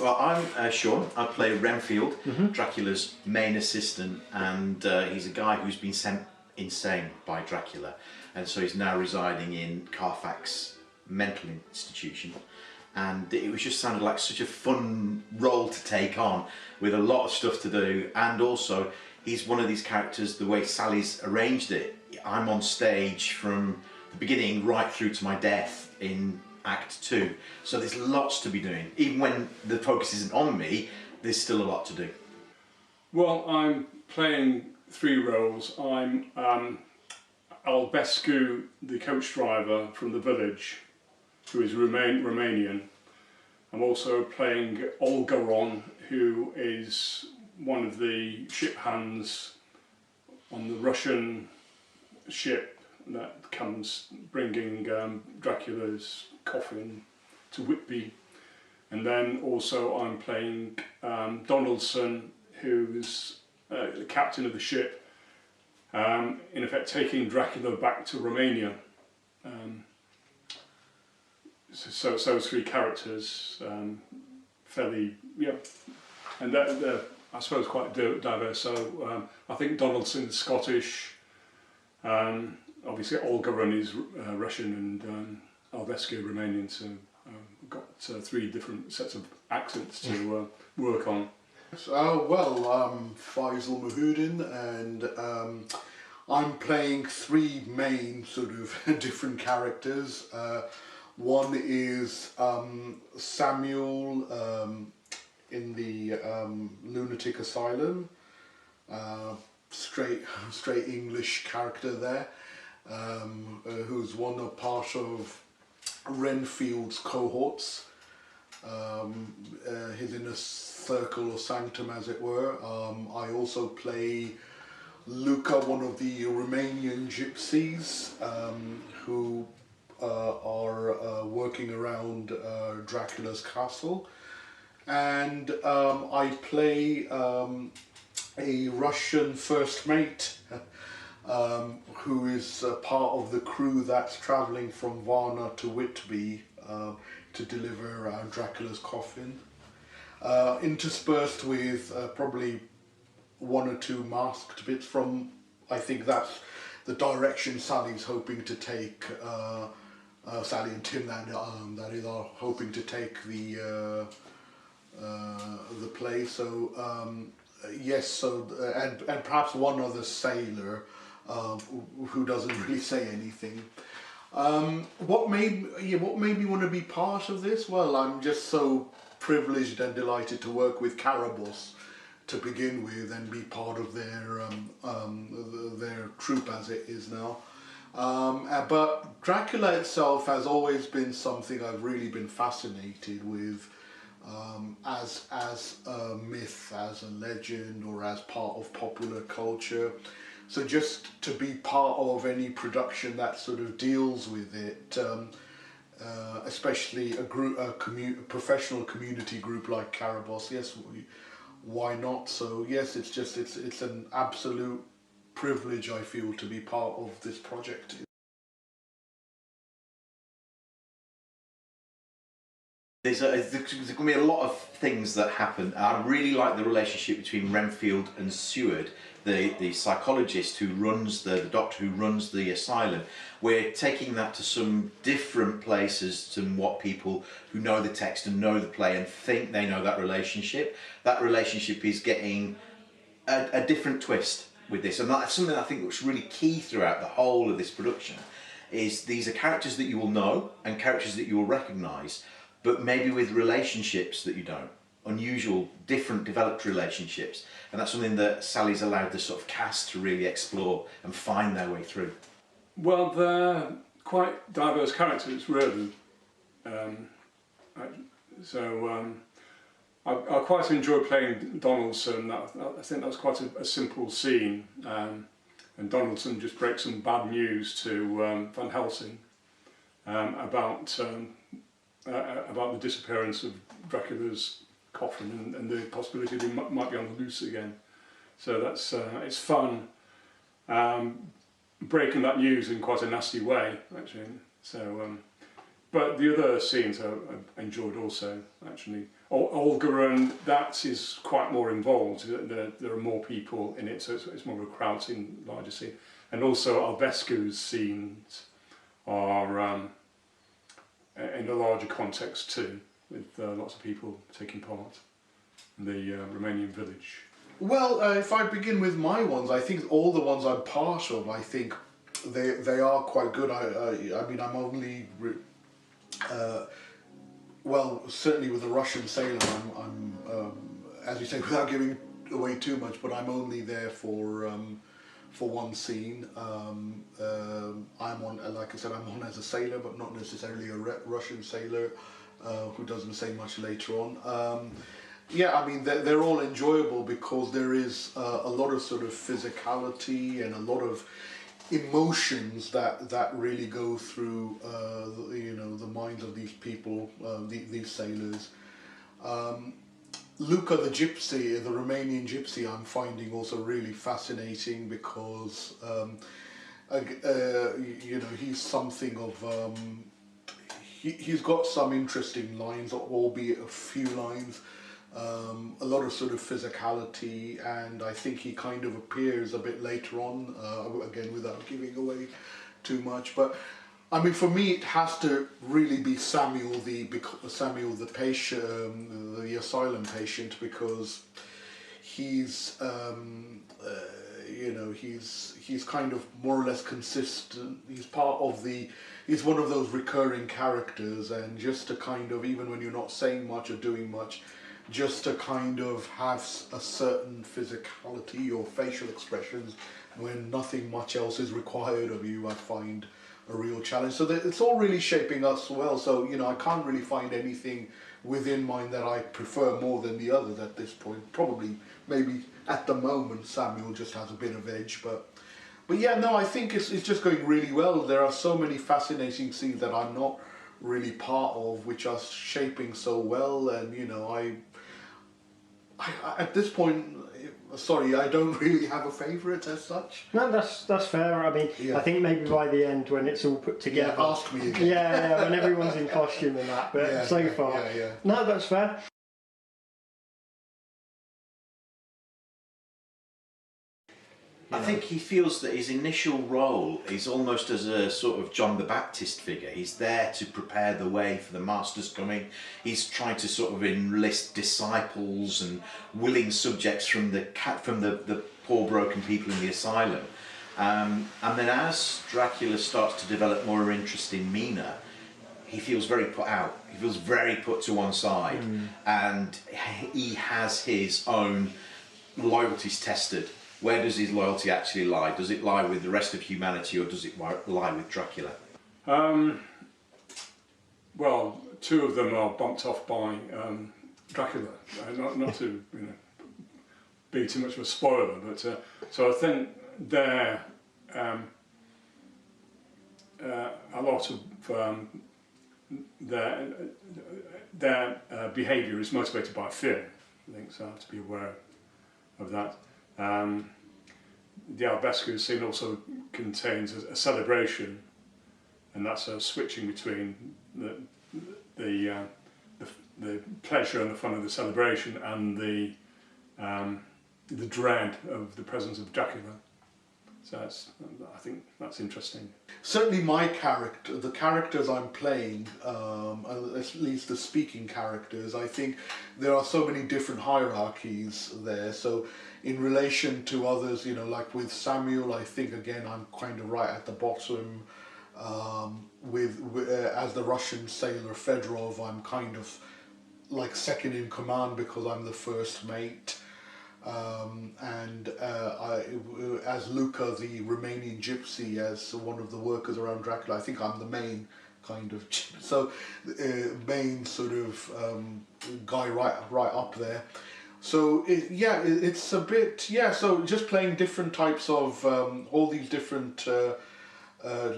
Well, I'm Sean. I play Renfield, Dracula's main assistant, and he's a guy who's been sent insane by Dracula, and so he's now residing in Carfax mental institution. And it was just sounded like such a fun role to take on, with a lot of stuff to do, and also he's one of these characters. The way Sally's arranged it, I'm on stage from the beginning right through to my death in Act 2, so there's lots to be doing. Even when the focus isn't on me, there's still a lot to do. Well, I'm playing three roles. I'm Albescu, the coach driver from the village, who is Romanian. I'm also playing Olgaron, who is one of the ship hands on the Russian ship that comes bringing Dracula's coffin to Whitby. And then also I'm playing Donaldson, who's the captain of the ship, in effect taking Dracula back to Romania. So those three characters, fairly, yeah, and they're I suppose quite diverse. So I think Donaldson's Scottish, obviously Olgaron is Russian, and Albescu Romanian. So we've got three different sets of accents to work on. Well, I'm Faisal Mahudin, and I'm playing three main sort of different characters. One is Samuel in the lunatic asylum, straight English character there, who's part of Renfield's cohorts, his inner circle or sanctum, as it were. I also play Luca, one of the Romanian gypsies, who are working around Dracula's castle, and I play a Russian first mate who is part of the crew that's travelling from Varna to Whitby to deliver Dracula's coffin, interspersed with probably one or two masked bits from, I think that's the direction Sally's hoping to take. Sally and Tim, that is, are hoping to take the play. So yes, so and perhaps one other sailor who doesn't really say anything. What made me want to be part of this? Well, I'm just so privileged and delighted to work with Carabosse to begin with and be part of their troupe as it is now. But Dracula itself has always been something I've really been fascinated with, as a myth, as a legend, or as part of popular culture. So just to be part of any production that sort of deals with it, especially a professional community group like Carabosse, yes, why not? So yes, it's an absolute privilege, I feel, to be part of this project. There's going to be a lot of things that happen. I really like the relationship between Renfield and Seward, the psychologist who runs the doctor who runs the asylum. We're taking that to some different places to what people who know the text and know the play and think they know that relationship. That relationship is getting a different twist with this, and that's something I think was really key throughout the whole of this production. Is these are characters that you will know and characters that you will recognise, but maybe with relationships that you don't. Unusual, different developed relationships, and that's something that Sally's allowed the sort of cast to really explore and find their way through. Well, they're quite diverse characters, really. I quite enjoy playing Donaldson. I think that was quite a simple scene, and Donaldson just breaks some bad news to Van Helsing about the disappearance of Dracula's coffin and the possibility they might be on the loose again. So that's it's fun breaking that news in quite a nasty way, actually. So, but the other scenes I enjoyed also, actually. Olga, and that is quite more involved. There are more people in it, so it's more of a crowd scene, larger scene. And also Albescu's scenes are in a larger context too, with lots of people taking part in the Romanian village. Well, if I begin with my ones, I think all the ones I'm part of, I think they are quite good. I mean, I'm only well, certainly with the Russian sailor, I'm as you say, without giving away too much, but I'm only there for one scene. I'm on, like I said, I'm on as a sailor, but not necessarily a Russian sailor who doesn't say much later on. Yeah, I mean, they're all enjoyable because there is a lot of sort of physicality and a lot of emotions that really go through you know, the minds of these people, these sailors. Luca the gypsy, the Romanian gypsy, I'm finding also really fascinating because you know, he's something of he's got some interesting lines, albeit a few lines. A lot of sort of physicality, and I think he kind of appears a bit later on, again without giving away too much. But I mean, for me, it has to really be Samuel the patient, the asylum patient, because he's you know, he's kind of more or less consistent. He's part of he's one of those recurring characters, and just to kind of, even when you're not saying much or doing much, just to kind of have a certain physicality or facial expressions when nothing much else is required of you, I find a real challenge. So it's all really shaping us well. So, you know, I can't really find anything within mine that I prefer more than the others at this point. Probably, maybe at the moment, Samuel just has a bit of edge, but yeah, no, I think it's just going really well. There are so many fascinating scenes that I'm not really part of, which are shaping so well, and you know, I at this point, sorry, I don't really have a favourite as such. No, that's fair. I mean, yeah. I think maybe by the end, when it's all put together. Yeah, ask me again. Yeah, when everyone's in costume and that. But yeah, so far, no, that's fair. I think he feels that his initial role is almost as a sort of John the Baptist figure. He's there to prepare the way for the master's coming. He's trying to sort of enlist disciples and willing subjects from the poor broken people in the asylum. And then as Dracula starts to develop more interest in Mina, he feels very put out. He feels very put to one side, and he has his own loyalties tested. Where does his loyalty actually lie? Does it lie with the rest of humanity, or does it lie with Dracula? Well, two of them are bumped off by Dracula. Not to be too much of a spoiler, but so I think their a lot of their behaviour is motivated by fear. I think so. I have to be aware of that. The Albescu scene also contains a celebration, and that's a switching between the pleasure and the fun of the celebration and the dread of the presence of Dracula. So I think that's interesting. Certainly my character, the characters I'm playing, at least the speaking characters, I think there are so many different hierarchies there. So in relation to others, you know, like with Samuel, I think again I'm kind of right at the bottom. As the Russian sailor Fedorov, I'm kind of like second in command because I'm the first mate. As Luca, the Romanian gypsy, as one of the workers around Dracula, I think I'm the main kind of main sort of guy right up there. So it's a bit So just playing different types of all these different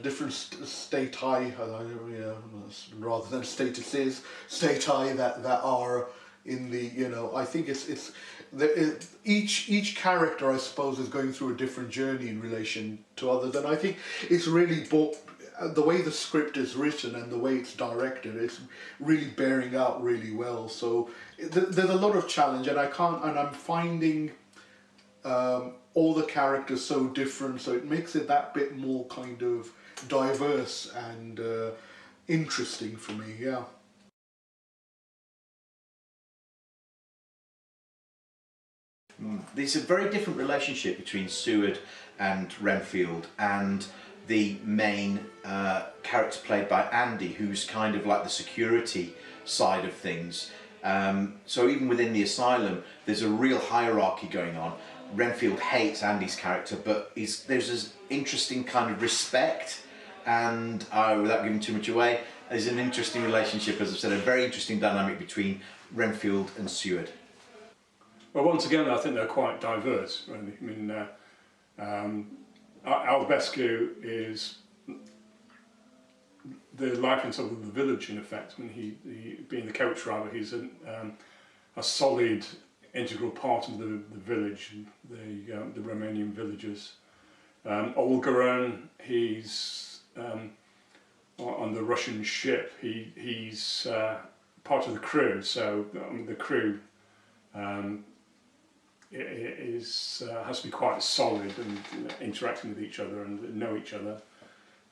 different stati, rather than statuses, stati that are in the, you know, I think each character, I suppose, is going through a different journey in relation to others, and I think it's really the way the script is written and the way it's directed, it's really bearing out really well. So there's a lot of challenge, and I'm finding all the characters so different, so it makes it that bit more kind of diverse and interesting for me. Yeah. There's a very different relationship between Seward and Renfield, and the main character played by Andy, who's kind of like the security side of things. So even within the asylum, there's a real hierarchy going on. Renfield hates Andy's character, but there's this interesting kind of respect, and without giving too much away, there's an interesting relationship, as I've said, a very interesting dynamic between Renfield and Seward. Well, once again, I think they're quite diverse, really. I mean, Albescu is the likeness of the village, in effect. I mean, he being the coach driver, he's a solid, integral part of the village, the Romanian villagers. Olgaran, he's on the Russian ship. He's part of the crew, so the crew has to be quite solid and interacting with each other and know each other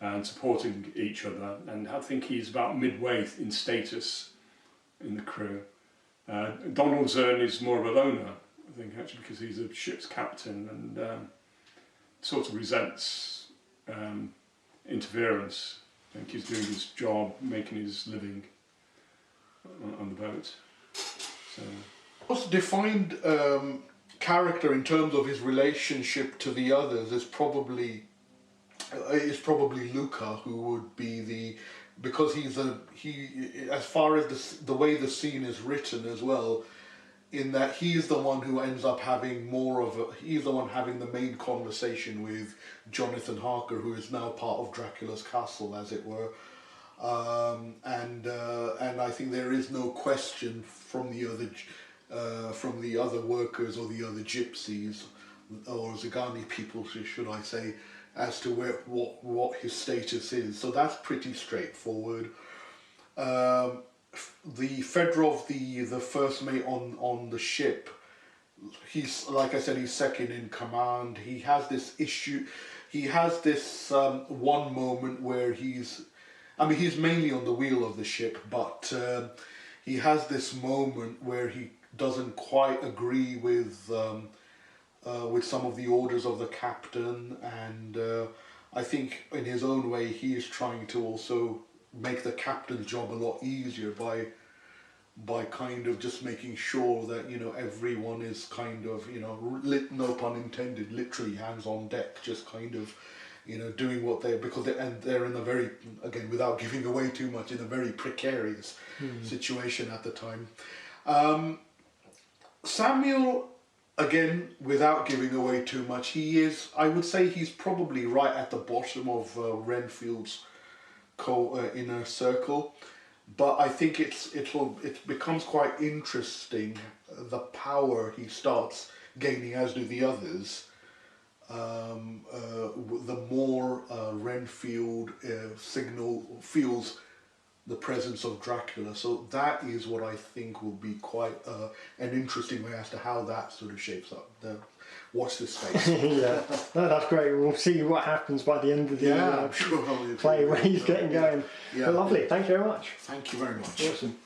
and supporting each other. And I think he's about midway in status in the crew. Donaldson is more of a loner, I think, actually, because he's a ship's captain and sort of resents interference. I think he's doing his job, making his living on the boat. So. Most defined character in terms of his relationship to the others is probably Luca, who would be because as far as the way the scene is written as well, in that he's the one who ends up having he's the one having the main conversation with Jonathan Harker, who is now part of Dracula's castle, as it were. And I think there is no question from the other workers or the other gypsies or Zagani people, should I say, as to what his status is. So that's pretty straightforward. The Fedorov, the first mate on the ship, he's, like I said, he's second in command. He has this issue. He has this one moment where he's mainly on the wheel of the ship, but he has this moment where he doesn't quite agree with some of the orders of the captain, and I think in his own way he is trying to also make the captain's job a lot easier by kind of just making sure that, you know, everyone is kind of, you know, no pun intended, literally hands on deck, just kind of, you know, doing what they're in a very, again, without giving away too much, in a very precarious situation at the time. Samuel, again, without giving away too much, I would say he's probably right at the bottom of Renfield's inner circle, but I think it becomes quite interesting, the power he starts gaining, as do the others, the more Renfield feels the presence of Dracula. So that is what I think will be quite an interesting way as to how that sort of shapes up. Watch this space. Yeah, no, that's great. We'll see what happens by the end of the I'm sure play when he's getting going. Yeah. But lovely, thank you very much. Thank you very much. Awesome.